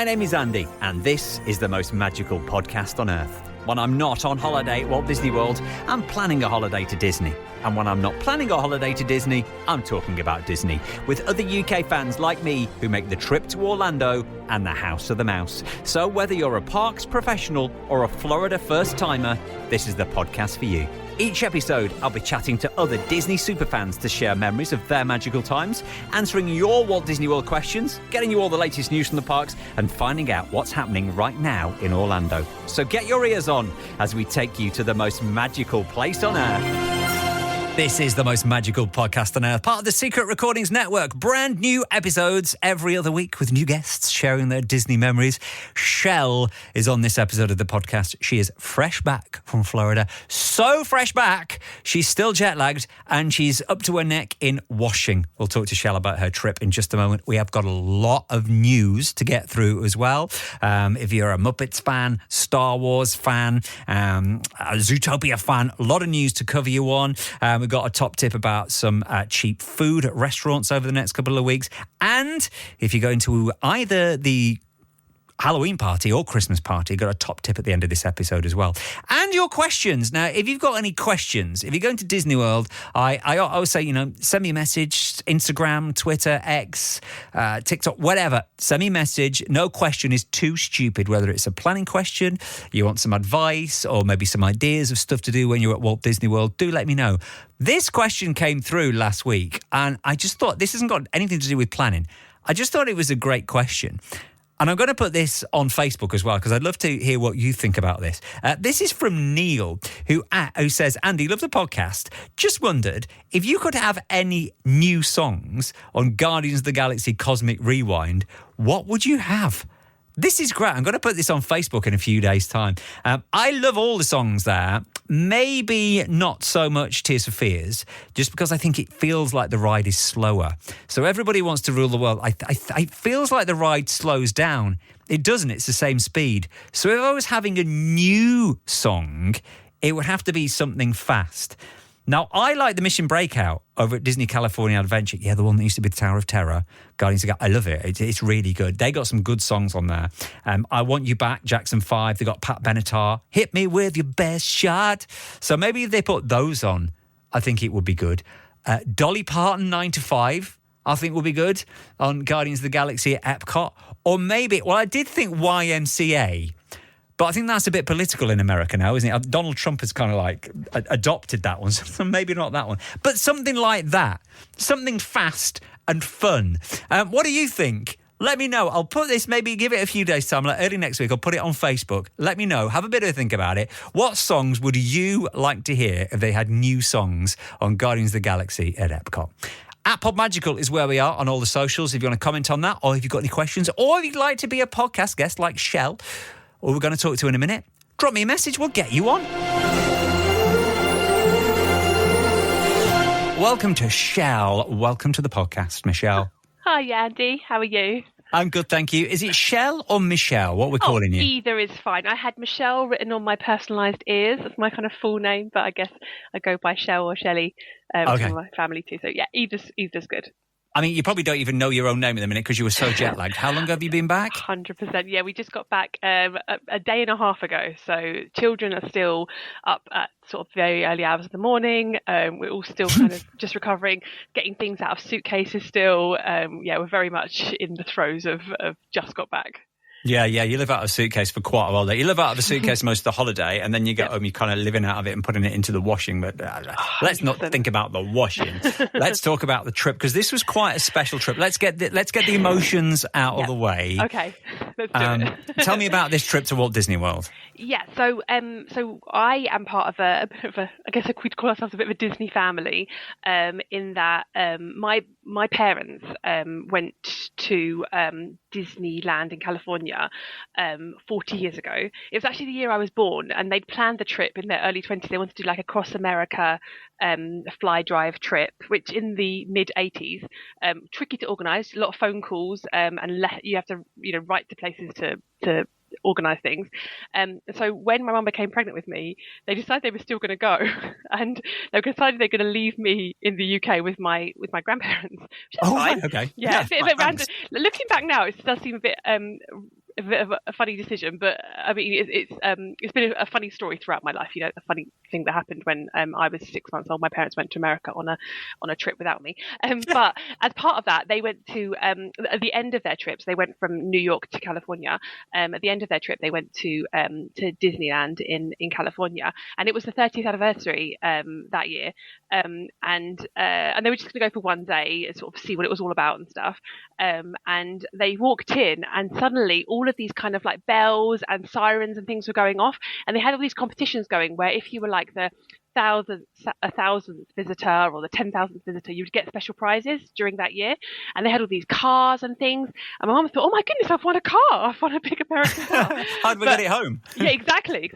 My name is Andy, and this is the most magical podcast on earth. When I'm not on holiday at Walt Disney World, I'm planning a holiday to Disney. And when I'm not planning a holiday to Disney, I'm talking about Disney, with other UK fans like me who make the trip to Orlando and the House of the Mouse. So whether you're a parks professional or a Florida first-timer, this is the podcast for you. Each episode, I'll be chatting to other Disney superfans to share memories of their magical times, answering your Walt Disney World questions, getting you all the latest news from the parks, and finding out what's happening right now in Orlando. So get your ears on as we take you to the most magical place on earth. This is the most magical podcast on earth, part of the Secret Recordings Network. Brand new episodes every other week with new guests sharing their Disney memories. Shell is on this episode of the podcast. She is fresh back from Florida. So fresh back, she's still jet lagged and she's up to her neck in washing. We'll talk to Shell about her trip in just a moment. We have got a lot of news to get through as well. If you're a Muppets fan, Star Wars fan, a Zootopia fan, a lot of news to cover you on. We've got a top tip about some cheap food at restaurants over the next couple of weeks. And if you're going to either the Halloween party or Christmas party, got a top tip at the end of this episode as well. And your questions. Now, if you've got any questions, if you're going to Disney World, I always say, send me a message, Instagram, Twitter, X, TikTok, whatever. Send me a message. No question is too stupid, whether it's a planning question, you want some advice, or maybe some ideas of stuff to do when you're at Walt Disney World, do let me know. This question came through last week, and I just thought this hasn't got anything to do with planning. I just thought it was a great question. And I'm going to put this on Facebook as well, because I'd love to hear what you think about this. This is from Neil, who says, Andy, love the podcast. Just wondered if you could have any new songs on Guardians of the Galaxy Cosmic Rewind, what would you have? This is great. I'm going to put this on Facebook in a few days' time. I love all the songs there. Maybe not so much Tears for Fears, just because I think it feels like the ride is slower. So Everybody Wants to Rule the World, it feels like the ride slows down. It doesn't. It's the same speed. So if I was having a new song, it would have to be something fast. Now, I like the Mission Breakout over at Disney California Adventure. Yeah, the one that used to be the Tower of Terror. Guardians of the Galaxy. I love it. It's really good. They got some good songs on there. I Want You Back, Jackson 5. They got Pat Benatar. Hit Me With Your Best Shot. So maybe if they put those on, I think it would be good. Dolly Parton, 9 to 5, I think would be good on Guardians of the Galaxy at Epcot. Or maybe, I did think YMCA. But I think that's a bit political in America now, isn't it? Donald Trump has kind of like adopted that one, so maybe not that one. But something like that, something fast and fun. What do you think? Let me know. I'll put this, maybe give it a few days' time, like early next week. I'll put it on Facebook. Let me know. Have a bit of a think about it. What songs would you like to hear if they had new songs on Guardians of the Galaxy at Epcot? At Podmagical is where we are on all the socials. If you want to comment on that, or if you've got any questions, or if you'd like to be a podcast guest like Shell, or we're going to talk to in a minute, drop me a message. We'll get you on. Welcome to Shell. Welcome to the podcast, Michelle. Hi, Andy. How are you? I'm good, thank you. Is it Shell or Michelle? What we're calling you? Either is fine. I had Michelle written on my personalised ears. That's my kind of full name, but I guess I go by Shell or Shelley for my family too. So yeah, either's good. I mean, you probably don't even know your own name at the minute because you were so jet lagged. How long have you been back? 100%. Yeah, we just got back a day and a half ago. So children are still up at sort of very early hours of the morning. We're all still kind of just recovering, getting things out of suitcases still. We're very much in the throes of just got back. Yeah, you live out of a suitcase for quite a while there. You live out of a suitcase most of the holiday, and then you get home, you're kind of living out of it and putting it into the washing. But let's not think about the washing. Let's talk about the trip, because this was quite a special trip. Let's get the emotions out of the way. Okay, let's do it. Tell me about this trip to Walt Disney World. Yeah, so I am part of a bit of a, I guess we'd call ourselves a bit of a Disney family, in that my parents went to Disneyland in California 40 years ago. It was actually the year I was born, and they'd planned the trip in their early 20s. They wanted to do like a cross America fly drive trip, which in the mid 80s, tricky to organise, a lot of phone calls, and you have to write to places to organise things. So when my mum became pregnant with me, they decided they were still going to go, and they decided they're going to leave me in the UK with my grandparents. Which is fine. Okay. Yeah, a bit random. Looking back now, it does seem a bit a bit of a funny decision, but I mean, it's been a funny story throughout my life. You know, a funny thing that happened when I was 6 months old. My parents went to America on a trip without me. But as part of that, they went to at the end of their trips, they went from New York to California. At the end of their trip, they went to Disneyland in California, and it was the 30th anniversary that year. And they were just going to go for one day and sort of see what it was all about and stuff. And they walked in, and suddenly all of these kind of like bells and sirens and things were going off, and they had all these competitions going where if you were like the 1,000th visitor or the 10,000th visitor, you'd get special prizes during that year. And they had all these cars and things. And my mum thought, oh my goodness, I've won a car. I've won a big American car. How'd we get it home? Yeah, exactly.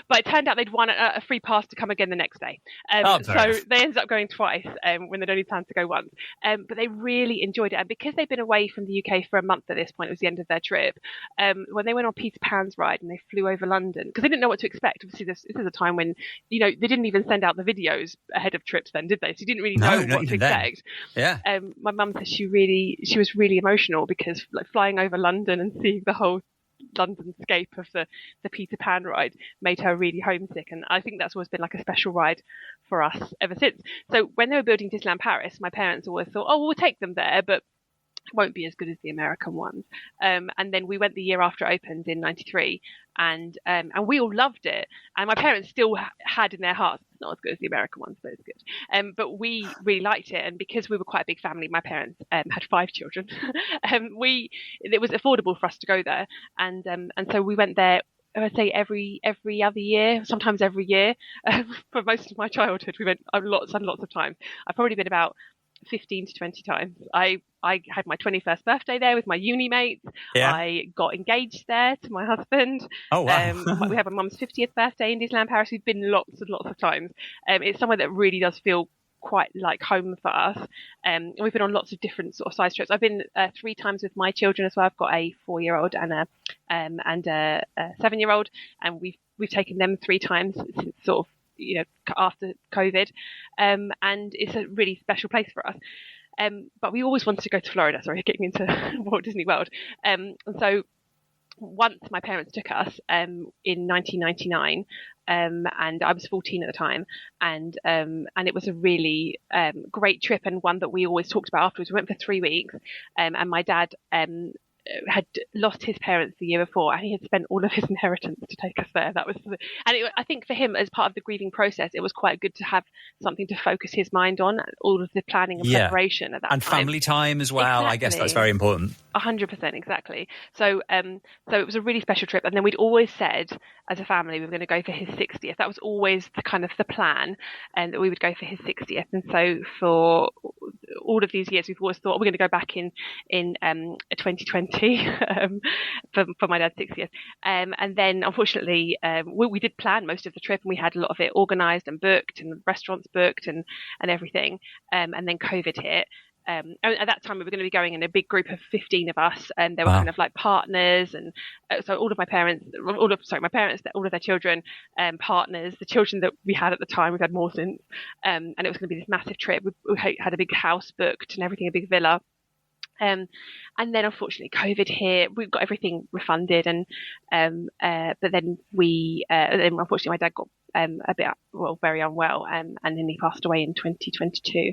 But it turned out they'd won a free pass to come again the next day. So they ended up going twice when they'd only planned to go once. But they really enjoyed it. And because they'd been away from the UK for a month at this point, it was the end of their trip, when they went on Peter Pan's ride and they flew over London, because they didn't know what to expect. Obviously, this is a time when, you know, they didn't even send out the videos ahead of trips then, did they? So you didn't really know what to expect. Yeah. My mum said she was really emotional because like flying over London and seeing the whole London-scape of the Peter Pan ride made her really homesick, and I think that's always been like a special ride for us ever since. So when they were building Disneyland Paris, my parents always thought, oh, we'll take them there, but won't be as good as the American ones. And then we went the year after it opened in '93, and we all loved it. And my parents still had in their hearts, it's not as good as the American ones, but it's good. But we really liked it, and because we were quite a big family, my parents had 5 children. It was affordable for us to go there, and so we went there. I would say every other year, sometimes every year. For most of my childhood, we went lots and lots of times. I've probably been about 15 to 20 times. I had my 21st birthday there with my uni mates. Yeah. I got engaged there to my husband. Oh, wow. We have my mum's 50th birthday in Disneyland Paris. We've been lots and lots of times. It's somewhere that really does feel quite like home for us. And we've been on lots of different sort of size trips. I've been 3 times with my children as well. I've got a 4-year-old and a 7-year-old, and we've taken them 3 times since sort of, you know, after COVID, and it's a really special place for us. But we always wanted to go to Florida. Sorry, getting into Walt Disney World. And so once my parents took us in 1999, and I was 14 at the time, and it was a really great trip, and one that we always talked about afterwards. We went for 3 weeks, and my dad had lost his parents the year before, and he had spent all of his inheritance to take us there. That was, I think for him, as part of the grieving process, it was quite good to have something to focus his mind on, all of the planning and preparation at that and time. Family time as well. Exactly. I guess that's very important. 100%, exactly. So it was a really special trip, and then we'd always said as a family we were going to go for his 60th. That was always the kind of the plan, and that we would go for his 60th. And so for all of these years, we've always thought we're going to go back in 2020 for my dad's 60th. And then unfortunately, we did plan most of the trip, and we had a lot of it organised and booked, and restaurants booked and everything. And then COVID hit. And at that time we were going to be going in a big group of 15 of us, and they were kind of like partners, and so all of my parents, all of their children, partners, the children that we had at the time, we've had more since, and it was going to be this massive trip. We had a big house booked and everything, a big villa. And then unfortunately COVID hit. We got everything refunded, and but then then unfortunately my dad got very unwell, and then he passed away in 2022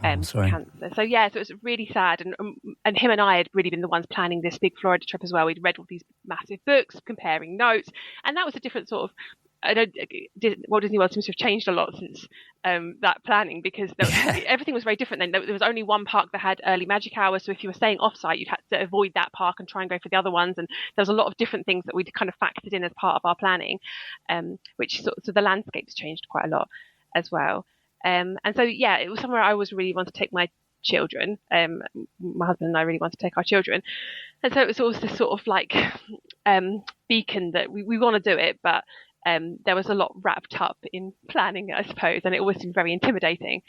cancer. So it was really sad, and him and I had really been the ones planning this big Florida trip as well. We'd read all these massive books, comparing notes, and that was a different sort of, I know Walt Disney World seems to have changed a lot since that planning, because everything was very different then. There was only one park that had early magic hours, so if you were staying off-site, you'd have to avoid that park and try and go for the other ones, and there was a lot of different things that we'd kind of factored in as part of our planning, which so the landscape's changed quite a lot as well. And so it was somewhere I always really wanted to take my children. My husband and I really wanted to take our children, and so it was always this sort of like beacon that we want to do it, but there was a lot wrapped up in planning it, I suppose, and it always seemed very intimidating.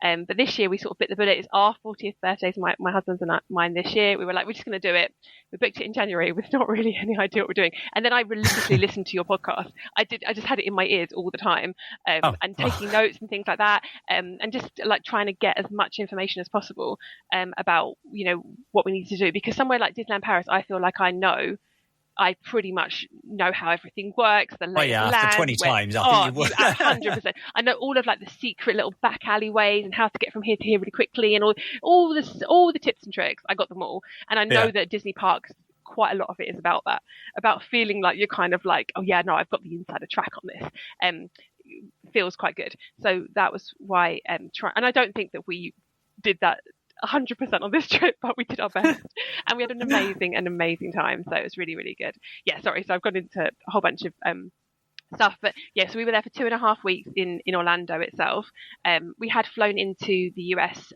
But this year we sort of bit the bullet. It's our 40th birthdays, my husband's and mine this year. We were like, we're just going to do it. We booked it in January with not really any idea what we're doing. And then I religiously listened to your podcast. I just had it in my ears all the time, and taking notes and things like that, and just like trying to get as much information as possible about, you know, what we need to do. Because somewhere like Disneyland Paris, I feel like I know I pretty much know how everything works. The lay of the land, after 20 times, I think you would. 100%. I know all of like the secret little back alleyways and how to get from here to here really quickly, and all the tips and tricks. I got them all, and I know that Disney parks, quite a lot of it is about that, about feeling like you're kind of like, oh yeah, no, I've got the insider track on this. Feels quite good. So that was why and I don't think that we did that 100% on this trip, but we did our best, and we had an amazing time. So it was really, really good. Yeah, sorry. So I've gone into a whole bunch of stuff, but yeah, so we were there for 2.5 weeks in Orlando itself. We had flown into the US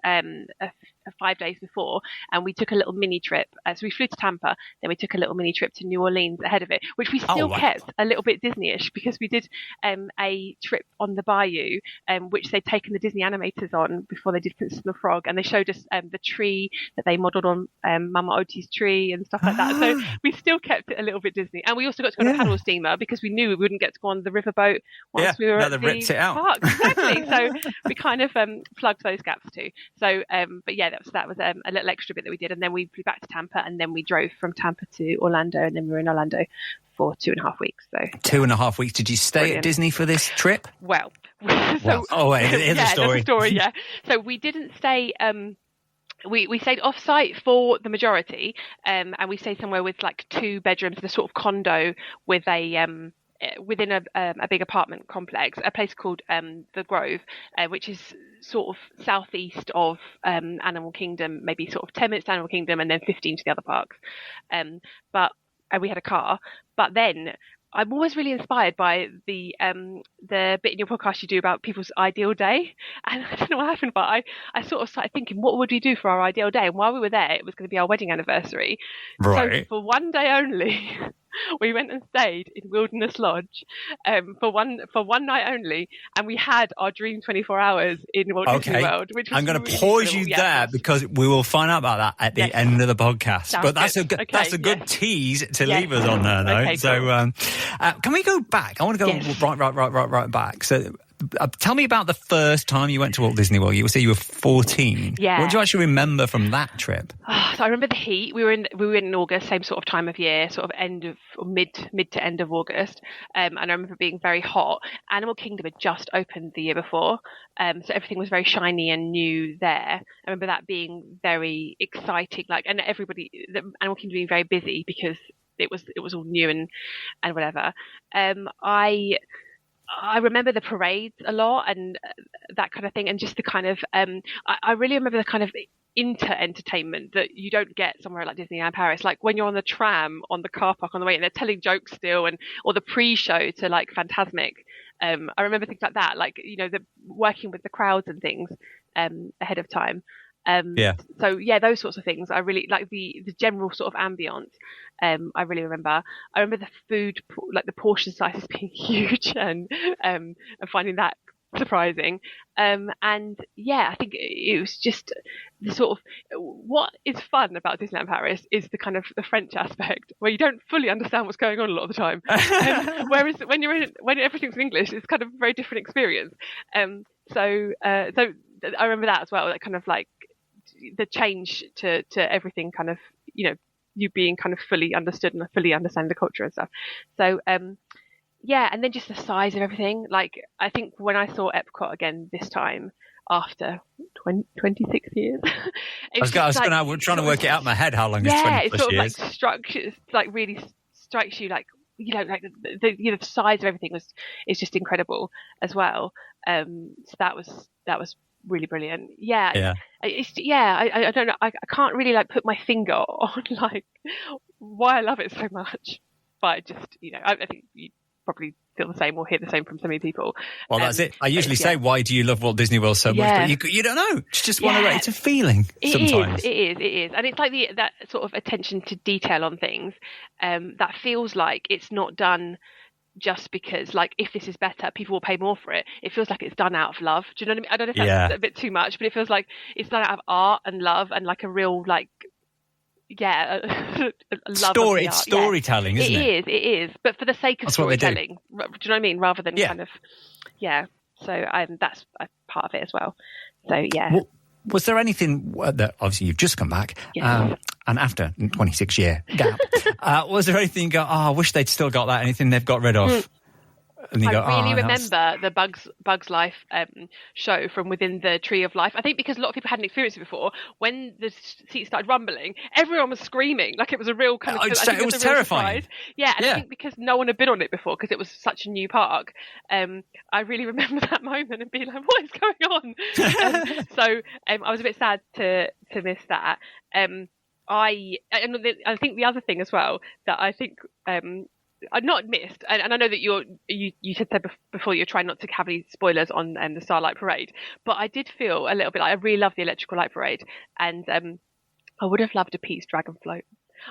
5 days before, and we took a little mini trip. So we flew to Tampa, then we took a little mini trip to New Orleans ahead of it, which we still kept a little bit Disney-ish, because we did a trip on the bayou, which they'd taken the Disney animators on before they did Princess and the Frog, and they showed us the tree that they modelled on Mama Otie's tree and stuff like that. So we still kept it a little bit Disney, and we also got to go on a paddle steamer, because we knew we wouldn't get to go on the riverboat once we were at the park. Exactly. So we kind of plugged those gaps too. So, but yeah, that was a little extra bit that we did, and then we flew back to Tampa, and then we drove from Tampa to Orlando, and then we were in Orlando for 2.5 weeks. So 2.5 weeks. Did you stay at Disney for this trip? Well, here's the story. There's a story. Yeah. So we didn't stay. We stayed off-site for the majority, and we stayed somewhere with like 2 bedrooms, the sort of condo with a within a big apartment complex, a place called the Grove, which is sort of southeast of Animal Kingdom, maybe sort of 10 minutes to Animal Kingdom and then 15 to the other parks. But we had a car. But then I'm always really inspired by the bit in your podcast you do about people's ideal day. And I don't know what happened, but I sort of started thinking, what would we do for our ideal day? And while we were there, it was going to be our wedding anniversary. Right. So for one day only, we went and stayed in Wilderness Lodge for one night only, and we had our dream 24 hours in Walt Disney World. Which was I'm going to really pause cool. you there, because we will find out about that at the end of the podcast. Sounds but that's good. that's a good tease to leave us on there, though. Okay, so cool. Can we go back? I want to go right back. So tell me about the first time you went to Walt Disney World. You say you were 14. Yeah. What do you actually remember from that trip? So I remember the heat. We were in August, same sort of time of year, sort of mid to end of August, and I remember being very hot. Animal Kingdom had just opened the year before, so everything was very shiny and new there. I remember that being very exciting, and the Animal Kingdom being very busy because it was all new and whatever. I remember the parades a lot and that kind of thing, and just the kind of I really remember the kind of entertainment that you don't get somewhere like Disneyland Paris, like when you're on the tram on the car park on the way and they're telling jokes still, or the pre-show to like Fantasmic. I remember things like that, like, you know, the working with the crowds and things ahead of time. So yeah, those sorts of things I really like, the general sort of ambience. I really remember. I remember the food, like the portion sizes being huge, and finding that surprising. And yeah, I think it was just the sort of, what is fun about Disneyland Paris is the kind of the French aspect, where you don't fully understand what's going on a lot of the time. Whereas when everything's in English, it's kind of a very different experience. So I remember that as well. That kind of like the change to everything, kind of, you know, you being kind of fully understood and fully understand the culture and stuff. So yeah, and then just the size of everything. Like, I think when I saw Epcot again this time after 26 years, we're trying to work it out in my head how long is 20 it's sort years. Like really strikes you, like, you know, like the size of everything is just incredible as well. So that was really brilliant. I don't know, I can't really like put my finger on like why I love it so much, but I just, you know, I think you probably feel the same or hear the same from so many people. Well, that's it. I usually say, why do you love Walt Disney World so much? But you don't know. You just want to. It's a feeling sometimes. It is, and it's like that sort of attention to detail on things that feels like it's not done just because, like, if this is better, people will pay more for it. It feels like it's done out of love. Do you know what I mean? I don't know if that's a bit too much, but it feels like it's done out of art and love and like a real, like, love story. It's storytelling, isn't it? It is. But for the sake of storytelling, do you know what I mean? Rather than kind of, So that's a part of it as well. So yeah. Was there anything that, obviously you've just come back? Yes. and after 26-year gap, was there anything you go, I wish they'd still got that, anything they've got rid of? And you I go, really remember the Bugs Life show from within the Tree of Life. I think because a lot of people hadn't experienced it before, when the seats started rumbling, everyone was screaming like it was a real kind of. It was terrifying. Yeah, and I think because no one had been on it before, because it was such a new park, I really remember that moment and being like, "What is going on?" So I was a bit sad to miss that. I think the other thing as well that I think. I've not missed, and I know that you said before you're trying not to have any spoilers on the Starlight Parade, but I did feel a little bit like I really love the Electrical Light Parade, and I would have loved a Pete's Dragon Float.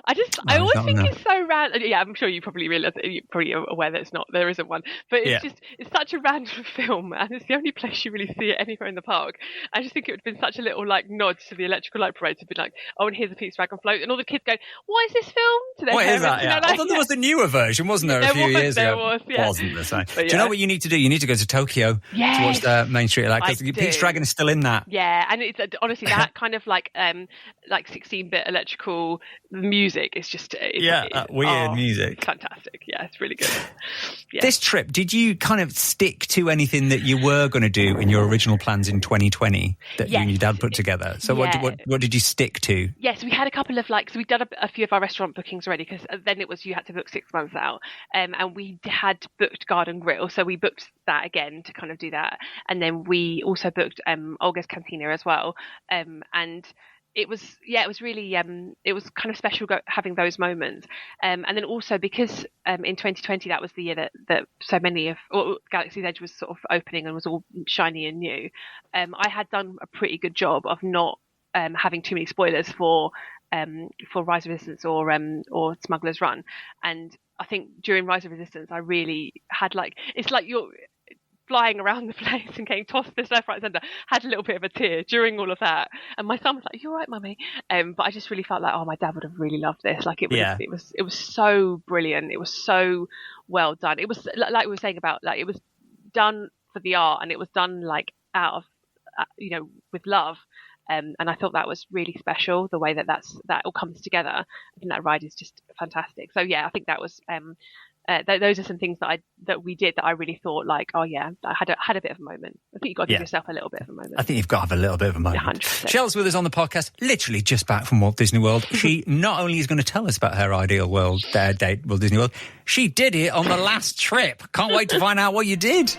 I always think it's so random. Yeah, I'm sure you probably realise that you're probably aware that there isn't one. But it's such a random film, and it's the only place you really see it anywhere in the park. I just think it would have been such a little nod to the Electrical Light Parade to be like, oh, and here's a Pete's Dragon Float, and all the kids go, what is this film? To their parents, is that? Yeah. Although there was a newer version, wasn't there? A few years ago. Wasn't the same. Do you know what you need to do? You need to go to Tokyo to watch the Main Street Light, because Pete's Dragon is still in that. Yeah, and it's honestly that kind of like 16-bit electrical music is just weird music. Fantastic. Yeah, it's really good. Yeah. This trip, did you kind of stick to anything that you were going to do in your original plans in 2020 that you and your dad put together? So what did you stick to? Yes, we had a couple of so we'd done a few of our restaurant bookings already, because then it was you had to book 6 months out, and we had booked Garden Grill, so we booked that again to kind of do that, and then we also booked Olga's Cantina as well, and it was really it was kind of special having those moments, and then also because in 2020 that was the year that so many of Galaxy's Edge was sort of opening and was all shiny and new. I had done a pretty good job of not having too many spoilers for Rise of Resistance or Smugglers Run, and I think during Rise of Resistance I really had it's like you're flying around the place and getting tossed this left, right, centre, had a little bit of a tear during all of that. And my son was like, "You all right, mummy?" But I just really felt like, oh, my dad would have really loved this. It was so brilliant. It was so well done. It was like we were saying about it was done for the art, and it was done out of with love. And I thought that was really special, the way that all comes together. I think that ride is just fantastic. So yeah, I think that was those are some things that we did that I really thought oh yeah, I had a bit of a moment. I think you've got to give yourself a little bit of a moment. I think you've got to have a little bit of a moment. 100%. Shell's with us on the podcast, literally just back from Walt Disney World. She not only is going to tell us about her ideal date, Walt Disney World, she did it on the last trip. Can't wait to find out what you did.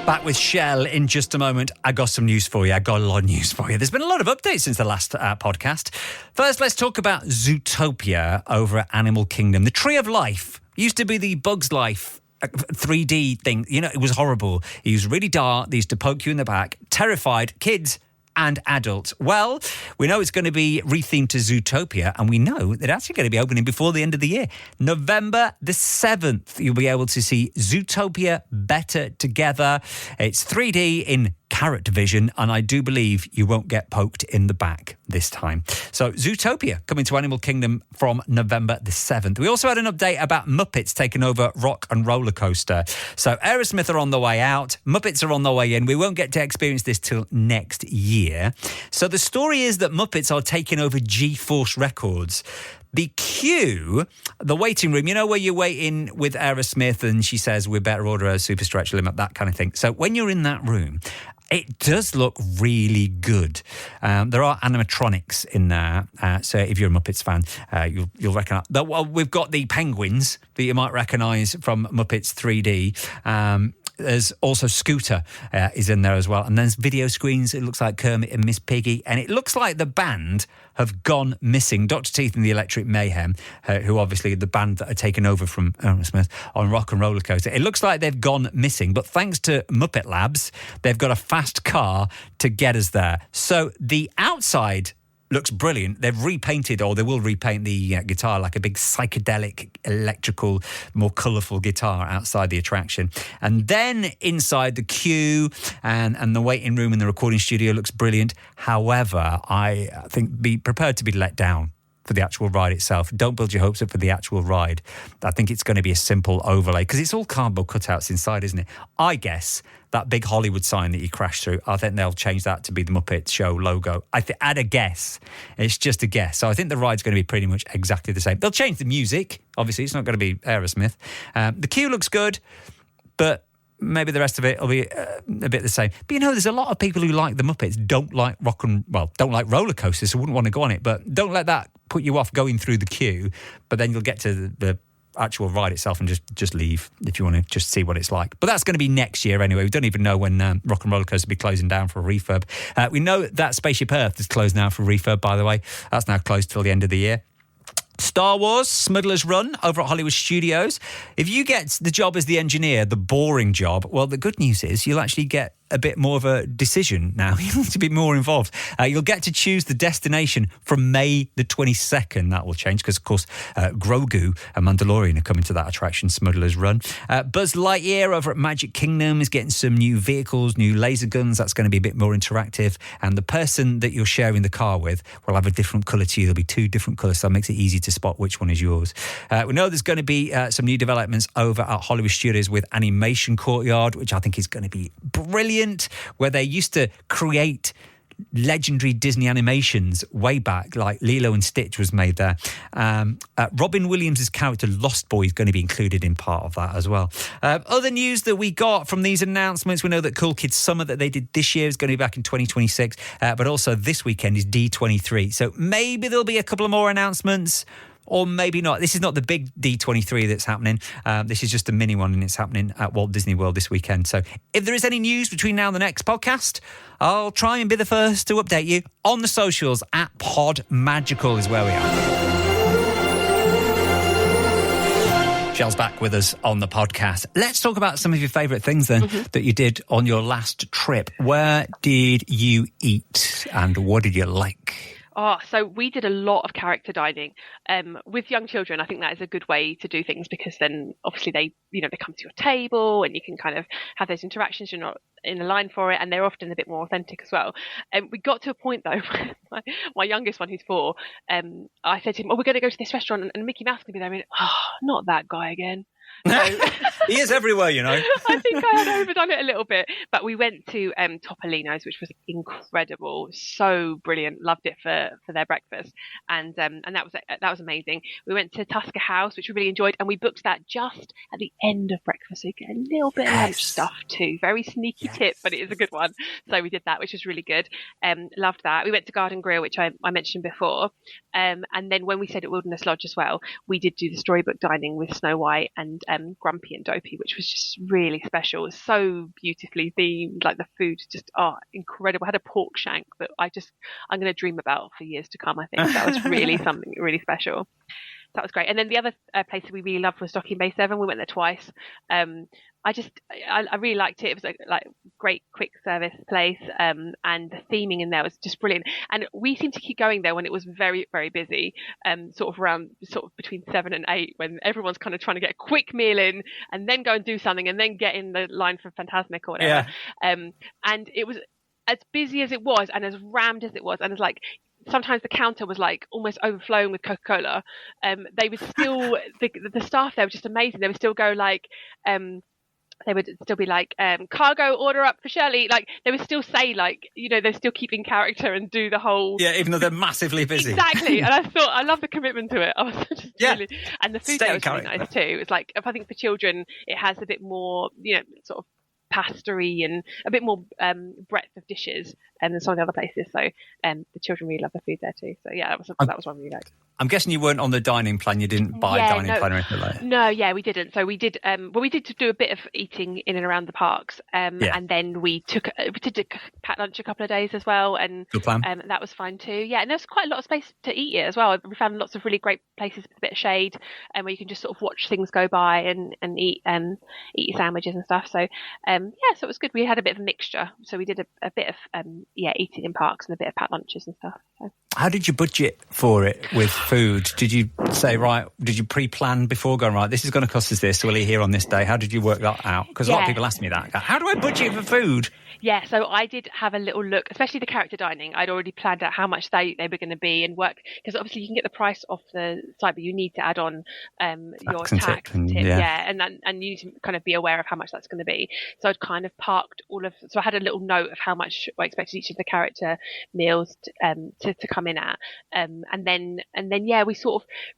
Back with Shell in just a moment. I got some news for you. I got a lot of news for you. There's been a lot of updates since the last podcast. First, let's talk about Zootopia over at Animal Kingdom. The Tree of Life used to be the Bugs Life 3D thing. It was horrible. It was really dark. They used to poke you in the back. Terrified kids and adults. Well, we know it's going to be rethemed to Zootopia, and we know that it's actually going to be opening before the end of the year. November the 7th, you'll be able to see Zootopia Better Together. It's 3D in carrot vision, and I do believe you won't get poked in the back this time. So Zootopia coming to Animal Kingdom from November the 7th. We also had an update about Muppets taking over RockNRollercoaster. So Aerosmith are on the way out, Muppets are on the way in. We won't get to experience this till next year. So the story is that Muppets are taking over G-Force Records. The queue, the waiting room, where you're waiting with Aerosmith and she says, we better order a super stretch limit, that kind of thing. So when you're in that room, it does look really good. There are animatronics in there. So if you're a Muppets fan, you'll recognise. Well, we've got the penguins that you might recognise from Muppets 3D. There's also Scooter is in there as well. And there's video screens. It looks like Kermit and Miss Piggy. And it looks like the band have gone missing. Dr. Teeth and the Electric Mayhem, who obviously are the band that are taken over from Aerosmith on RockNRollercoaster. It looks like they've gone missing. But thanks to Muppet Labs, they've got a fast car to get us there. So the outside looks brilliant. They've repainted, or they will repaint the guitar like a big psychedelic, electrical, more colourful guitar outside the attraction. And then inside the queue and the waiting room in the recording studio looks brilliant. However, I think be prepared to be let down for the actual ride itself. Don't build your hopes up for the actual ride. I think it's going to be a simple overlay because it's all cardboard cutouts inside, isn't it? I guess that big Hollywood sign that you crashed through, I think they'll change that to be the Muppet Show logo. I'd a guess. It's just a guess. So I think the ride's going to be pretty much exactly the same. They'll change the music. Obviously, it's not going to be Aerosmith. The queue looks good, but maybe the rest of it will be a bit the same. But there's a lot of people who like the Muppets, don't like roller coasters, so wouldn't want to go on it. But don't let that put you off going through the queue. But then you'll get to the actual ride itself and just leave if you want to just see what it's like. But that's going to be next year anyway. We don't even know when RockNRollercoaster will be closing down for a refurb. We know that Spaceship Earth is closed now for a refurb, by the way. That's now closed till the end of the year. Star Wars, Smugglers Run over at Hollywood Studios. If you get the job as the engineer, the boring job, well, the good news is you'll actually get a bit more of a decision now. You'll have to be more involved. You'll get to choose the destination from May the 22nd. That will change because, of course, Grogu and Mandalorian are coming to that attraction, Smugglers Run. Buzz Lightyear over at Magic Kingdom is getting some new vehicles, new laser guns. That's going to be a bit more interactive. And the person that you're sharing the car with will have a different colour to you. There'll be 2 different colours, so that makes it easy to spot which one is yours. We know there's going to be some new developments over at Hollywood Studios with Animation Courtyard, which I think is going to be brilliant, where they used to create legendary Disney animations way back, like Lilo and Stitch was made there. Robin Williams' character Lost Boy is going to be included in part of that as well. Other news that we got from these announcements, we know that Cool Kids Summer that they did this year is going to be back in 2026, but also this weekend is D23. So maybe there'll be a couple of more announcements, or maybe not. This is not the big D23 that's happening. This is just a mini one, and it's happening at Walt Disney World this weekend. So if there is any news between now and the next podcast, I'll try and be the first to update you on the socials at Pod Magical is where we are. Shell's back with us on the podcast. Let's talk about some of your favourite things then that you did on your last trip. Where did you eat and what did you like? Oh, so we did a lot of character dining with young children. I think that is a good way to do things because then obviously they come to your table and you can kind of have those interactions. You're not in a line for it, and they're often a bit more authentic as well. We got to a point though, my youngest one, who's 4, I said to him, we're going to go to this restaurant and Mickey Mouse can be there. I mean, not that guy again. So, he is everywhere, I think I had overdone it a little bit, but we went to Topolino's, which was incredible, so brilliant. Loved it for their breakfast, and that was amazing. We went to Tusker House, which we really enjoyed, and we booked that just at the end of breakfast, so you get a little bit of lunch stuff too. Very sneaky tip, but it is a good one. So we did that, which was really good. Loved that. We went to Garden Grill, which I mentioned before, and then when we stayed at Wilderness Lodge as well, we did do the storybook dining with Snow White and Grumpy and Dopey, which was just really special. It was so beautifully themed, like the food just incredible. I had a pork shank that I'm going to dream about for years to come. I think that was really something really special. That was great. And then the other place that we really loved was Docking Bay 7. We went there twice. I really liked it. It was like great quick service place, and the theming in there was just brilliant. And we seemed to keep going there when it was very, very busy, sort of between 7 and 8, when everyone's kind of trying to get a quick meal in and then go and do something and then get in the line for Fantasmic or whatever. Yeah. And it was as busy as it was and as rammed as it was, and it's like sometimes the counter was like almost overflowing with Coca-Cola. They would still the staff there were just amazing. They would still go like they would still be like cargo order up for Shirley. Like they would still say they're still keeping character and do the whole even though they're massively busy. Exactly. And I thought I love the commitment to it. I was just really, and the food there was really nice too. It's like I think for children it has a bit more sort of pastery and a bit more breadth of dishes than some of the other places. So the children really love the food there too. So yeah, that was one we really liked. I'm guessing you weren't on the dining plan. You didn't buy a dining plan or anything like that. No, we didn't. So we did. We did to do a bit of eating in and around the parks, and then we did a packed lunch a couple of days as well, and good plan. That was fine too. Yeah, and there's quite a lot of space to eat it as well. We found lots of really great places with a bit of shade, and where you can just sort of watch things go by and eat your sandwiches and stuff. So so it was good. We had a bit of a mixture. So we did a bit of eating in parks and a bit of packed lunches and stuff. So. How did you budget for it with food? Did you say, right, did you pre-plan before going, right, this is going to cost us this, we'll eat here on this day? How did you work that out? Because a lot of people ask me that. How do I budget for food? Yeah, so I did have a little look, especially the character dining. I'd already planned out how much they were going to be and work, because obviously you can get the price off the site, but you need to add on your tax and tip. And you need to kind of be aware of how much that's going to be. So I'd kind of parked so I had a little note of how much I expected each of the character meals to come in at, and then we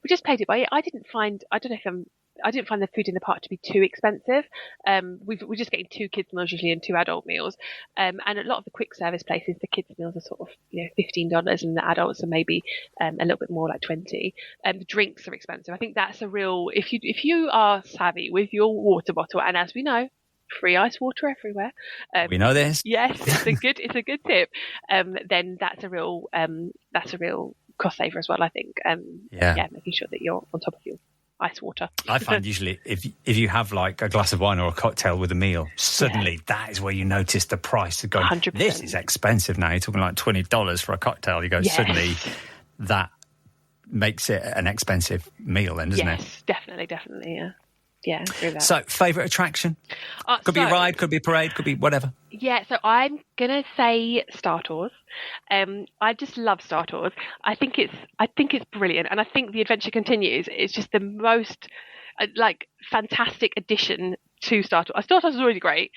just played it by ear. I didn't find the food in the park to be too expensive. We're just getting 2 kids meals usually and 2 adult meals. And a lot of the quick service places, the kids meals are sort of $15 and the adults are maybe a little bit more like $20. The drinks are expensive. I think that's a real, if you are savvy with your water bottle, and as we know, free ice water everywhere. We know this. Yes, it's a good tip. Then that's a real cost saver as well, I think. Making sure that you're on top of your ice water. I find usually if you have like a glass of wine or a cocktail with a meal, suddenly that is where you notice the price of going, 100%. This is expensive now. You're talking like $20 for a cocktail. You go, suddenly that makes it an expensive meal then, doesn't it? Yes, definitely, yeah. Yeah, I agree with that. So, favourite attraction? Could be a ride, could be a parade, could be whatever. Yeah, so I'm going to say Star Tours. I just love Star Tours. I think it's brilliant, and I think the adventure continues. It's just the most fantastic addition to Star Tours. Star Tours is already great.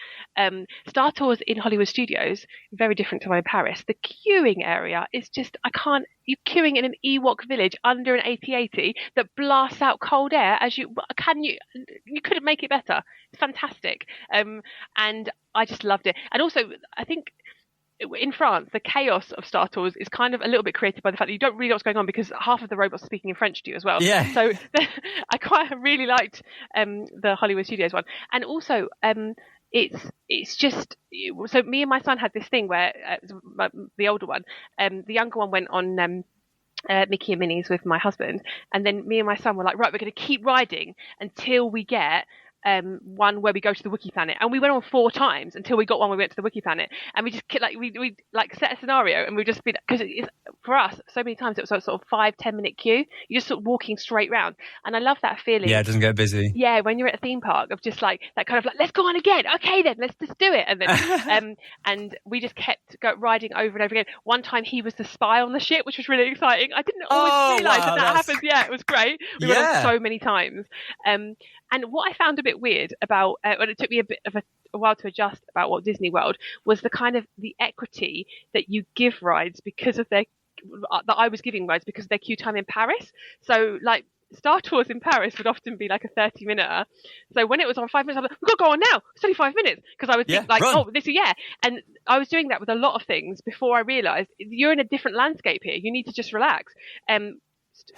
Star Tours in Hollywood Studios, very different to one in Paris. The queuing area is just, you're queuing in an Ewok village under an AT-80 that blasts out cold air you couldn't make it better. It's fantastic. And I just loved it. And also, I think in France, the chaos of Star Tours is kind of a little bit created by the fact that you don't really know what's going on because half of the robots are speaking in French to you as well. Yeah. So I quite really liked the Hollywood Studios one. And also, it's just, so me and my son had this thing where the older one, the younger one went on Mickey and Minnie's with my husband, and then me and my son were like, right, we're going to keep riding until we get one where we go to the Wookiee planet, and we went on 4 times until we got one where we went to the Wookiee planet, and we just we set a scenario, and we just be, because for us so many times it was a sort of 5-10 minute queue. You're just sort of walking straight round, and I love that feeling. Yeah, it doesn't get busy. Yeah, when you're at a theme park, of just like that kind of like, let's go on again. Okay, then let's just do it, and then and we just kept riding over and over again. One time he was the spy on the ship, which was really exciting. I didn't always realise that happens. Yeah, it was great. We went on so many times. And what I found a bit weird about, when it took me a bit of a while to adjust about Walt Disney World, was the kind of the equity that you give rides because of that I was giving rides because of their queue time in Paris. So like Star Tours in Paris would often be like a 30-minute. So when it was on 5 minutes, I was like, we've got to go on now. It's only 5 minutes. Because I would think run. And I was doing that with a lot of things before I realised you're in a different landscape here. You need to just relax.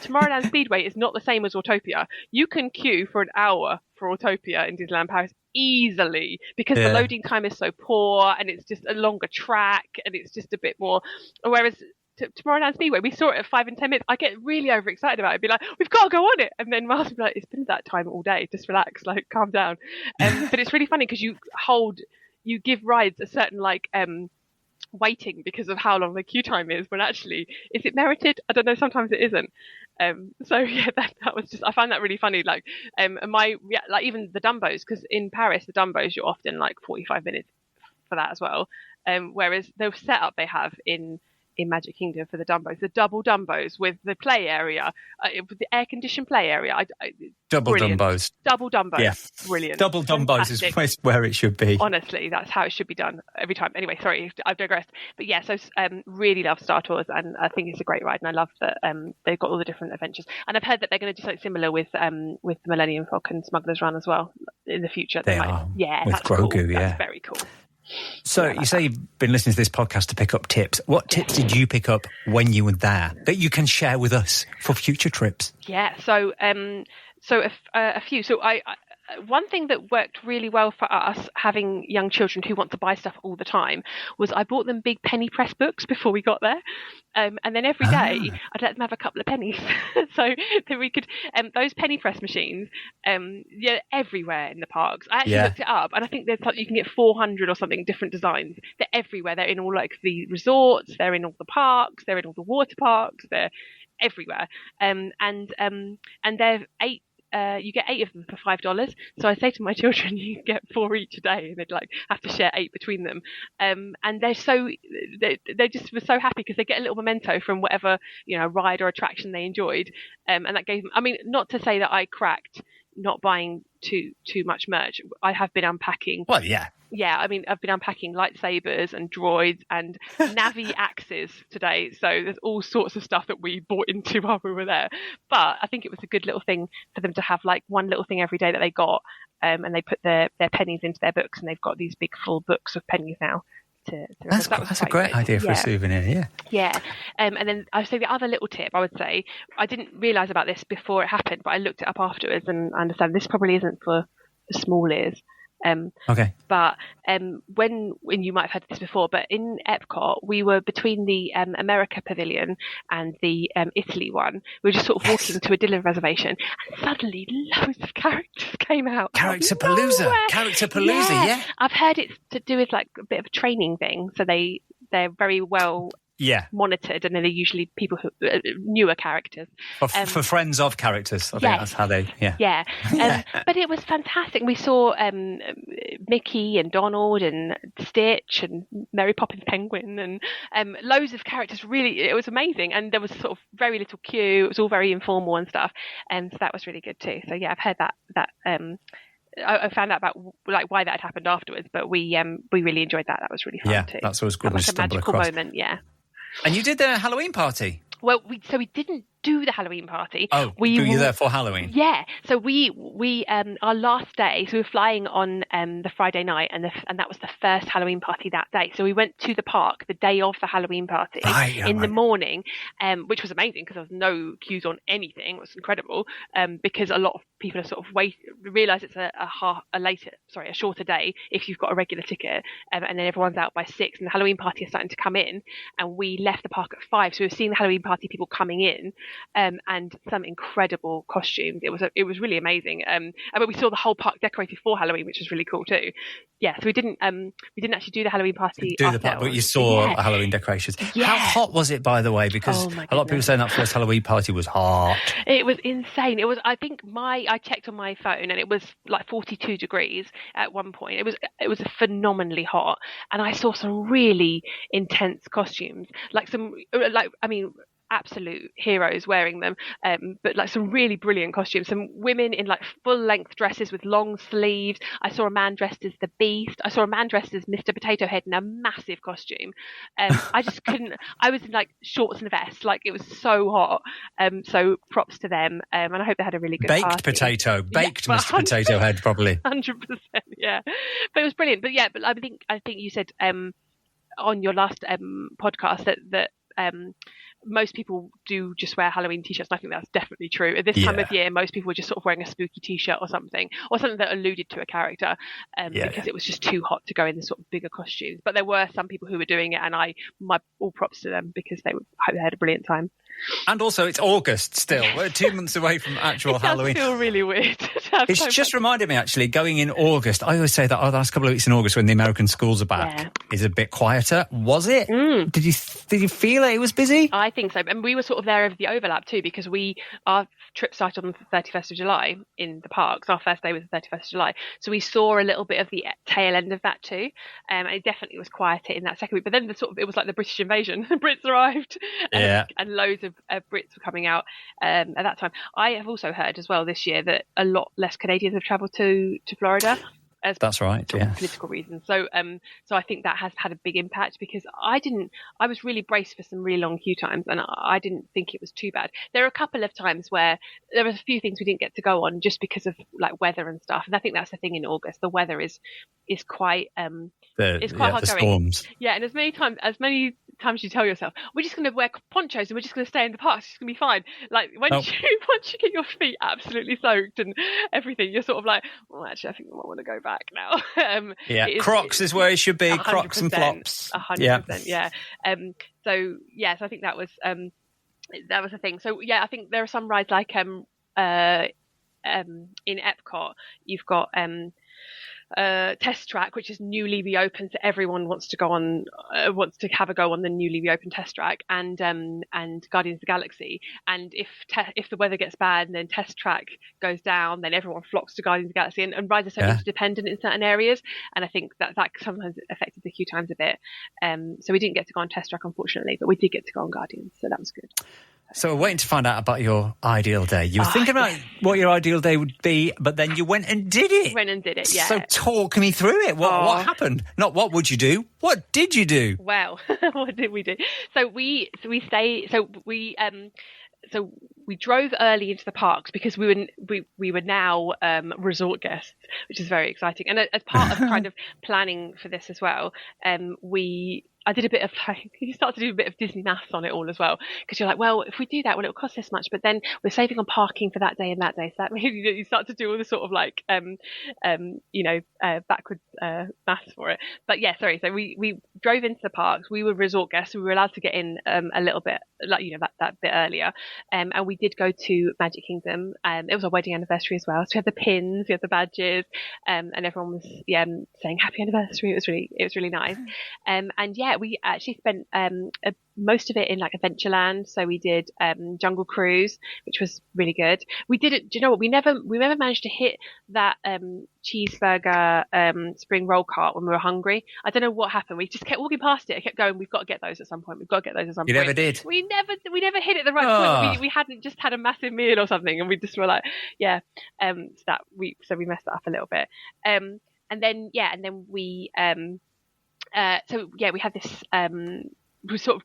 Tomorrowland Speedway is not the same as Zootopia. You can queue for an hour for Zootopia in Disneyland Paris easily because the loading time is so poor and it's just a longer track and it's just a bit more. Whereas Tomorrowland Speedway, we saw it at 5 and 10 minutes. I get really overexcited about it. I'd be like, we've got to go on it. And then Miles would be like, it's been that time all day. Just relax, like calm down. But it's really funny because you give rides a certain waiting because of how long the queue time is, when actually, is it merited? I don't know, sometimes it isn't. So yeah, that was just, I find that really funny. Even the Dumbos, because in Paris, the Dumbos, you're often like 45 minutes for that as well. Whereas the setup they have in Magic Kingdom for the Dumbos, the double Dumbos with the play area, with the air-conditioned play area. Double Dumbos. Double Dumbos. Yeah. Brilliant. Double Dumbos is where it should be. Honestly, that's how it should be done every time. Anyway, sorry, I've digressed. But yeah, so really love Star Tours, and I think it's a great ride, and I love that they've got all the different adventures. And I've heard that they're going to do something similar with the Millennium Falcon Smugglers Run as well in the future. They are. Yeah, with that's Grogu, cool. yeah. That's very cool. So you say you've been listening to this podcast to pick up tips. What tips did you pick up when you were there that you can share with us for future trips? Yeah, so a few. So one thing that worked really well for us, having young children who want to buy stuff all the time, was I bought them big penny press books before we got there. And then every day I'd let them have a couple of pennies. So that we could, those penny press machines, everywhere in the parks. I actually looked it up, and I think there's you can get 400 or something different designs. They're everywhere. They're in all like the resorts, they're in all the parks, they're in all the water parks, they're everywhere. And they're you get 8 of them for $5. So I say to my children, you get 4 each a day, and they'd like have to share 8 between them. And they just were so happy because they get a little memento from whatever ride or attraction they enjoyed. And that gave them. I mean, not to say that I cracked not buying too much merch. I have been unpacking. Well, yeah. Yeah, I mean, I've been unpacking lightsabers and droids and Navi axes today. So there's all sorts of stuff that we bought into while we were there. But I think it was a good little thing for them to have like one little thing every day that they got. And they put their pennies into their books, and they've got these big full books of pennies now. That's a great idea for a souvenir, yeah. And then I would say the other little tip I would say, I didn't realise about this before it happened, but I looked it up afterwards, and I understand this probably isn't for small ears. Okay. But when you might have heard this before, but in Epcot we were between the America Pavilion and the Italy one. We were just sort of walking to a dinner reservation, and suddenly loads of characters came out. Characterpalooza, yeah. I've heard it's to do with like a bit of a training thing, so they're very well monitored, and they're usually people who newer characters for friends of characters. I think that's how they but it was fantastic. We saw Mickey and Donald and Stitch and Mary Poppins Penguin and loads of characters. Really, it was amazing, and there was sort of very little queue. It was all very informal and stuff, and so that was really good too. So yeah, I've heard that I found out about like why that had happened afterwards, but we really enjoyed that. That was really fun too. That's always good. Like a magical moment, And you did the Halloween party? Well, we didn't do the Halloween party. Oh, were you there for Halloween? Yeah. So we our last day, so we were flying on the Friday night, and that was the first Halloween party that day. So we went to the park the day of the Halloween party the morning, which was amazing because there was no queues on anything. It was incredible because a lot of people are sort of realise it's a shorter day if you've got a regular ticket, and then everyone's out by 6, and the Halloween party is starting to come in, and we left the park at 5, so we were seeing the Halloween party people coming in, and some incredible costumes. It was really amazing. But we saw the whole park decorated for Halloween, which was really cool too. Yeah, so we didn't actually do the Halloween party. But you saw Halloween decorations. Yeah. How hot was it, by the way? Because a lot of people saying that first Halloween party was hot. It was insane. It was. I think I checked on my phone, and it was like 42 degrees at one point. It was phenomenally hot, and I saw some really intense costumes, absolute heroes wearing them, but like some really brilliant costumes. Some women in like full length dresses with long sleeves. I saw a man dressed as the Beast. I saw a man dressed as Mr. Potato Head in a massive costume. I just couldn't. I was in like shorts and a vest. Like it was so hot. So props to them. And I hope they had a really good baked party. Mr. Potato Head probably. 100%. Yeah, but it was brilliant. But I think you said on your last podcast that most people do just wear Halloween t-shirts, and I think that's definitely true. At this time of year, most people were just sort of wearing a spooky t-shirt or something that alluded to a character, because it was just too hot to go in the sort of bigger costumes. But there were some people who were doing it, and my all props to them because they had a brilliant time. And also, it's August still. We're 2 months away from actual Halloween. It does feel really weird. It's just reminded me, actually, going in August. I always say that the last couple of weeks in August when the American schools are back is a bit quieter. Was it? Did you feel it was busy? I think so. And we were sort of there over the overlap too, because our trip started on the 31st of July in the parks. Our first day was the 31st of July. So we saw a little bit of the tail end of that too. And it definitely was quieter in that second week. But then it was like the British invasion. The Brits arrived. And loads of Brits were coming out at that time. I have also heard as well this year that a lot less Canadians have travelled to Florida. That's right, yeah. Political reasons. So I think that has had a big impact, because I was really braced for some really long queue times, and I didn't think it was too bad. There are a couple of times where there were a few things we didn't get to go on just because of like weather and stuff. And I think that's the thing in August. The weather is quite hard going. Storms. Yeah, and as many times you tell yourself, we're just going to wear ponchos and we're just going to stay in the park, it's just going to be fine. Like once you get your feet absolutely soaked and everything, you're sort of like, well, actually, I think I want to go back now. Crocs is where it should be. Crocs and flops. 100%. Yeah. So I think that was a thing. So yeah, I think there are some rides like in Epcot, you've got Test Track, which is newly reopened, so everyone wants to have a go on the newly reopened Test Track, and Guardians of the Galaxy. And if the weather gets bad and then Test Track goes down, then everyone flocks to Guardians of the Galaxy, and rides are so interdependent in certain areas, and I think that sometimes affected the queue times a bit. So we didn't get to go on Test Track, unfortunately, but we did get to go on Guardians, so that was good. So we're waiting to find out about your ideal day. You were thinking about what your ideal day would be, but then you went and did it. Yeah. So talk me through it. What happened? Not what would you do? What did you do? Well, what did we do? So we drove early into the parks because we were now resort guests, which is very exciting. And as part of kind of planning for this as well, I did a bit of you start to do a bit of Disney maths on it all as well, because you're like, well, if we do that, well, it'll cost this much, but then we're saving on parking for that day and that day. So that means you start to do all the sort of like, backwards maths for it. But yeah, sorry. So we drove into the parks. We were resort guests. So we were allowed to get in a little bit, like, that bit earlier. And we did go to Magic Kingdom. It was our wedding anniversary as well. So we had the pins, we had the badges, and everyone was saying happy anniversary. It was really nice. And we actually spent most of it in like Adventureland. So we did Jungle Cruise, which was really good. We did it. Do you know what? We never managed to hit that cheeseburger spring roll cart when we were hungry. I don't know what happened. We just kept walking past it. I kept going, we've got to get those at some point. You never did. We never hit it at the right point. We hadn't just had a massive meal or something, and we just were like, so we messed that up a little bit. And then we we had this we sort of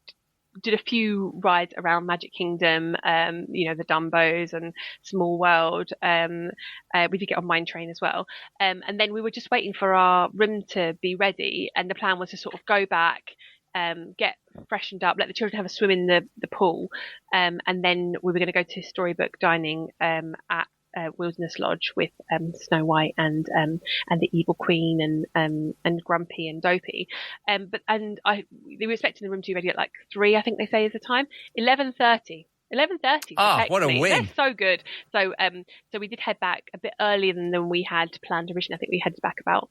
did a few rides around Magic Kingdom, the Dumbos and Small World. We did get on Mine Train as well. And then we were just waiting for our room to be ready, and the plan was to sort of go back, get freshened up, let the children have a swim in the pool, and then we were going to go to Storybook Dining at Wilderness Lodge with Snow White and the Evil Queen and Grumpy and Dopey, they were expecting the room to be ready at like 3, I think they say is the time. 11:30. 11:30. Oh, what a win! They're so good. So we did head back a bit earlier than we had planned originally. I think we headed back about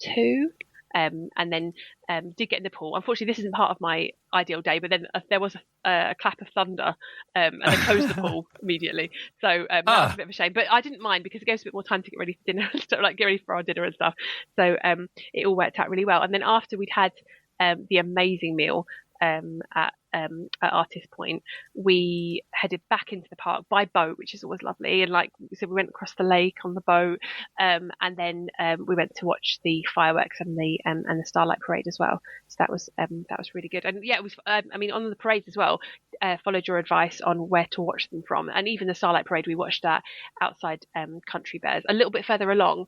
2. And then did get in the pool. Unfortunately, this isn't part of my ideal day, but then there was a clap of thunder, and they closed the pool immediately. So that was a bit of a shame. But I didn't mind because it gave us a bit more time to get ready for dinner and stuff, like get ready for our dinner and stuff. So it all worked out really well. And then after we'd had the amazing meal at Artist Point, we headed back into the park by boat, which is always lovely. And so we went across the lake on the boat, and then we went to watch the fireworks and the Starlight parade as well. So that was really good. And yeah, it was. On the parades as well, followed your advice on where to watch them from. And even the Starlight parade, we watched that outside Country Bears, a little bit further along,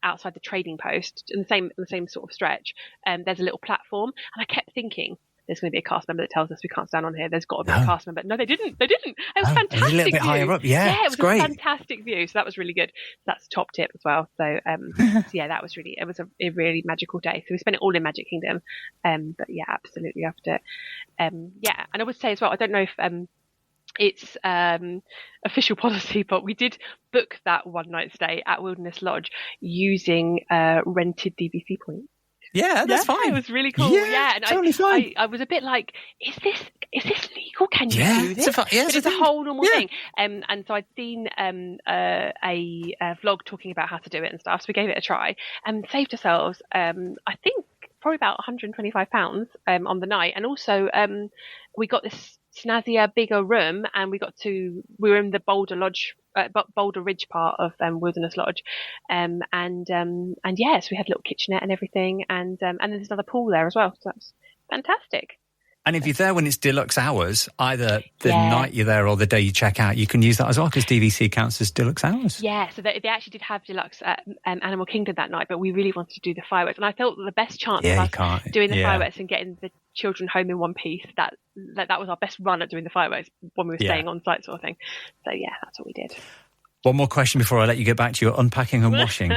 outside the trading post, in the same sort of stretch. There's a little platform, and I kept thinking, there's going to be a cast member that tells us we can't stand on here. There's got to be a cast member. No, they didn't. It was fantastic. A little bit higher up. Yeah, it was great. A fantastic view. So that was really good. That's top tip as well. So, that was it was a really magical day. So we spent it all in Magic Kingdom. But yeah, absolutely loved it. And I would say as well, I don't know if it's official policy, but we did book that one night stay at Wilderness Lodge using rented DVC points. Yeah, that's fine. It was really cool. Yeah, and totally fine. I was a bit like, is this legal? Can you do this? But it's a whole normal thing. And so I'd seen a vlog talking about how to do it and stuff. So we gave it a try and saved ourselves, I think, probably about £125 on the night. And also we got this snazzier, bigger room, and we were in the Boulder Ridge part of Wilderness Lodge, so we had a little kitchenette and everything, and then there's another pool there as well, so that's fantastic. And if you're there when it's deluxe hours, either the night you're there or the day you check out, you can use that as well because DVC counts as deluxe hours. Yeah, so they actually did have deluxe at Animal Kingdom that night, but we really wanted to do the fireworks. And I thought the best chance of us doing the fireworks and getting the children home in one piece, that was our best run at doing the fireworks when we were staying on site sort of thing. So yeah, that's what we did. One more question before I let you get back to your unpacking and washing.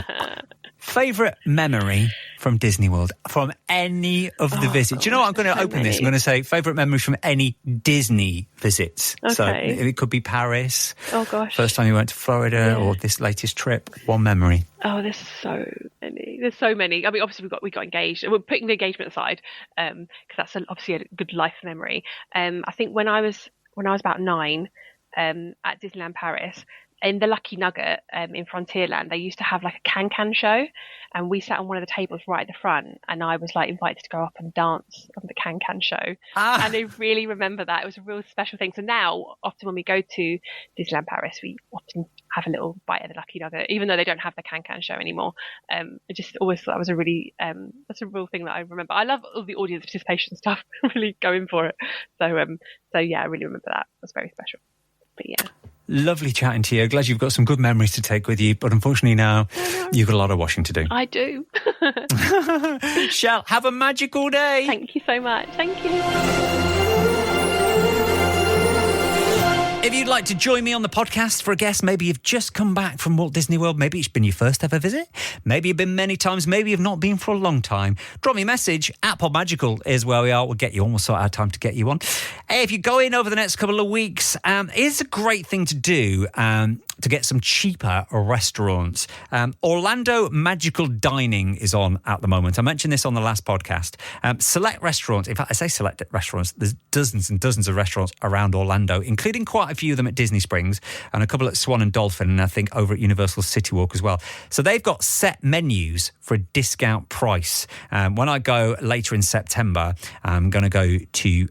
Favourite memory from Disney World, from any of the visits? Do you know what? I'm going to open this. I'm going to say favourite memories from any Disney visits. Okay. So it could be Paris. Oh, gosh. First time you went to Florida or this latest trip. One memory. Oh, there's so many. There's so many. I mean, obviously we got engaged. We're putting the engagement aside because that's obviously a good life memory. I think when I was about 9 at Disneyland Paris, in the Lucky Nugget in Frontierland, they used to have like a can show, and we sat on one of the tables right at the front, and I was like invited to go up and dance on the can show. And I really remember that. It was a real special thing. So now, often when we go to Disneyland Paris, we often have a little bite of the Lucky Nugget, even though they don't have the can show anymore. I just always thought that was a really, that's a real thing that I remember. I love all the audience participation stuff, really going for it. So yeah, I really remember that. It was very special. But yeah. Lovely chatting to you. Glad you've got some good memories to take with you, but unfortunately now you've got a lot of washing to do. I do. Shell, have a magical day. Thank you so much. Thank you. If you'd like to join me on the podcast for a guest, maybe you've just come back from Walt Disney World, maybe it's been your first ever visit, maybe you've been many times, maybe you've not been for a long time, drop me a message. @PodMagical is where we are. We'll get you on. We'll sort out time to get you on. If you go in over the next couple of weeks, it's a great thing to do to get some cheaper restaurants. Orlando Magical Dining is on at the moment. I mentioned this on the last podcast. Select restaurants, in fact, I say select restaurants, there's dozens and dozens of restaurants around Orlando, including quite a few of them at Disney Springs and a couple at Swan and Dolphin, and I think over at Universal City Walk as well. So they've got set menus for a discount price. When I go later in September, I'm going to go to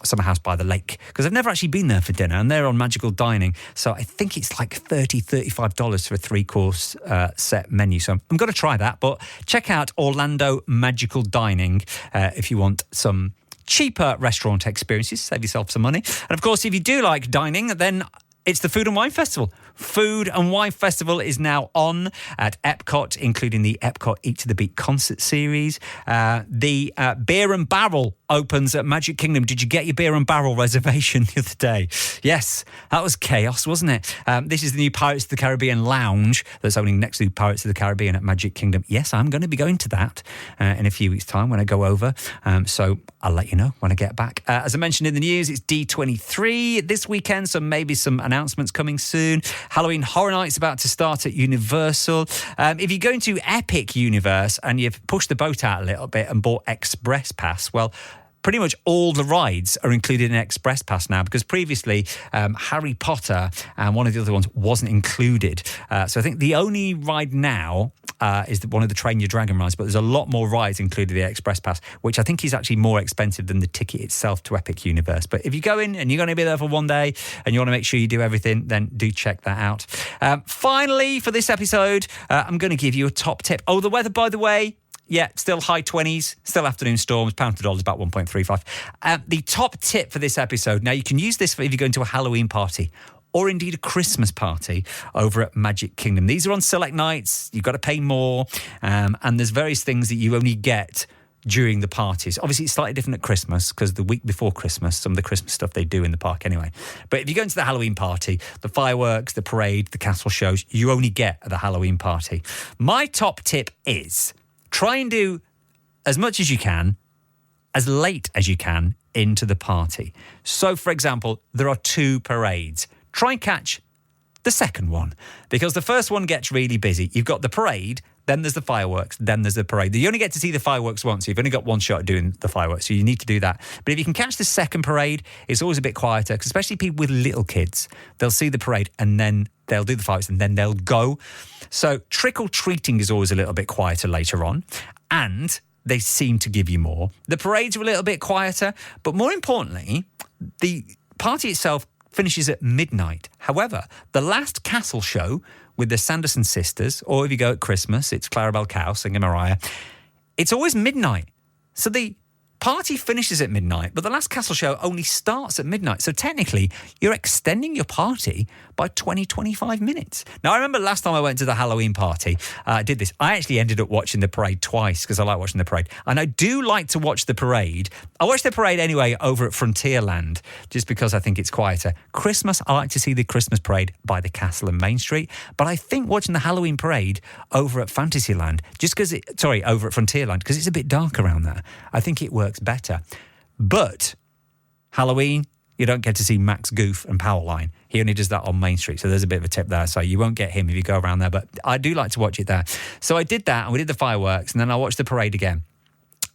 Summer House by the Lake because I've never actually been there for dinner, and they're on Magical Dining. So I think it's like $35 for a 3-course set menu. So I'm going to try that, but check out Orlando Magical Dining if you want some cheaper restaurant experiences, save yourself some money. And of course, if you do like dining, then it's the Food and Wine Festival. Food and Wine Festival is now on at Epcot, including the Epcot Eat to the Beat concert series. The Beer and Barrel opens at Magic Kingdom. Did you get your Beer and Barrel reservation the other day? Yes, that was chaos, wasn't it? This is the new Pirates of the Caribbean lounge that's opening next to Pirates of the Caribbean at Magic Kingdom. Yes, I'm going to be going to that in a few weeks' time when I go over. So I'll let you know when I get back. As I mentioned in the news, it's D23 this weekend, so maybe some announcements coming soon. Halloween Horror Nights about to start at Universal. If you're going to Epic Universe and you've pushed the boat out a little bit and bought Express Pass, well, pretty much all the rides are included in Express Pass now, because previously Harry Potter and one of the other ones wasn't included. So I think the only ride now is one of the Train Your Dragon rides, but there's a lot more rides included in the Express Pass, which I think is actually more expensive than the ticket itself to Epic Universe. But if you go in and you're going to be there for one day and you want to make sure you do everything, then do check that out. Finally, for this episode, I'm going to give you a top tip. Oh, the weather, by the way, yeah, still high 20s, still afternoon storms, pound to dollar is about 1.35. The top tip for this episode, now you can use this for if you're going to a Halloween party or indeed a Christmas party over at Magic Kingdom. These are on select nights, you've got to pay more, and there's various things that you only get during the parties. Obviously, it's slightly different at Christmas because the week before Christmas, some of the Christmas stuff they do in the park anyway. But if you go into the Halloween party, the fireworks, the parade, the castle shows, you only get at the Halloween party. My top tip is try and do as much as you can, as late as you can into the party. So, for example, there are 2 parades. Try and catch the second one, because the first one gets really busy. You've got the parade, then there's the fireworks, then there's the parade. You only get to see the fireworks once. You've only got one shot at doing the fireworks, so you need to do that. But if you can catch the second parade, it's always a bit quieter, because especially people with little kids, they'll see the parade and then they'll do the fireworks and then they'll go. So trick-or-treating is always a little bit quieter later on, and they seem to give you more. The parades are a little bit quieter, but more importantly, the party itself finishes at midnight. However, the last castle show with the Sanderson sisters, or if you go at Christmas, it's Clarabelle Cow singing Mariah, it's always midnight. So the party finishes at midnight, but the last castle show only starts at midnight. So technically, you're extending your party by 20, 25 minutes. Now, I remember last time I went to the Halloween party, I did this. I actually ended up watching the parade twice because I like watching the parade. And I do like to watch the parade. I watch the parade anyway over at Frontierland, just because I think it's quieter. Christmas, I like to see the Christmas parade by the castle and Main Street. But I think watching the Halloween parade over at Fantasyland, over at Frontierland, because it's a bit dark around there, I think it works better. But Halloween, you don't get to see Max Goof and Powerline. He only does that on Main Street, so there's a bit of a tip there. So you won't get him if you go around there, but I do like to watch it there. So I did that, and we did the fireworks, and then I watched the parade again.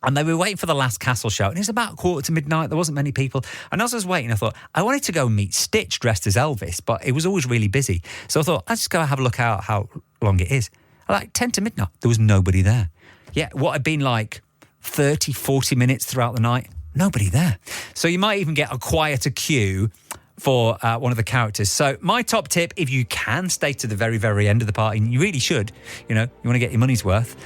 And they were waiting for the last castle show, and it was about 1:45. There wasn't many people. And as I was waiting, I thought, I wanted to go and meet Stitch dressed as Elvis, but it was always really busy. So I thought, I'll just go have a look out how long it is. Like 10 to midnight, there was nobody there. Yeah, what had been like 30, 40 minutes throughout the night, nobody there. So you might even get a quieter queue for one of the characters. So my top tip, if you can stay to the very, very end of the party, and you really should, you want to get your money's worth,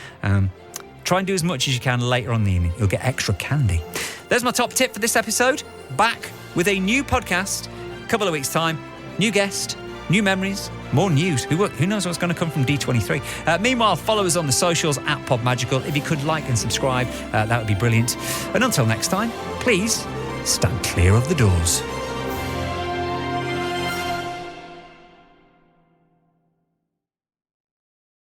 try and do as much as you can later on in the evening. You'll get extra candy. There's my top tip for this episode. Back with a new podcast, a couple of weeks' time, new guest, new memories, more news. Who knows what's going to come from D23? Meanwhile, follow us on the socials at PodMagical. If you could like and subscribe, that would be brilliant. And until next time, please stand clear of the doors.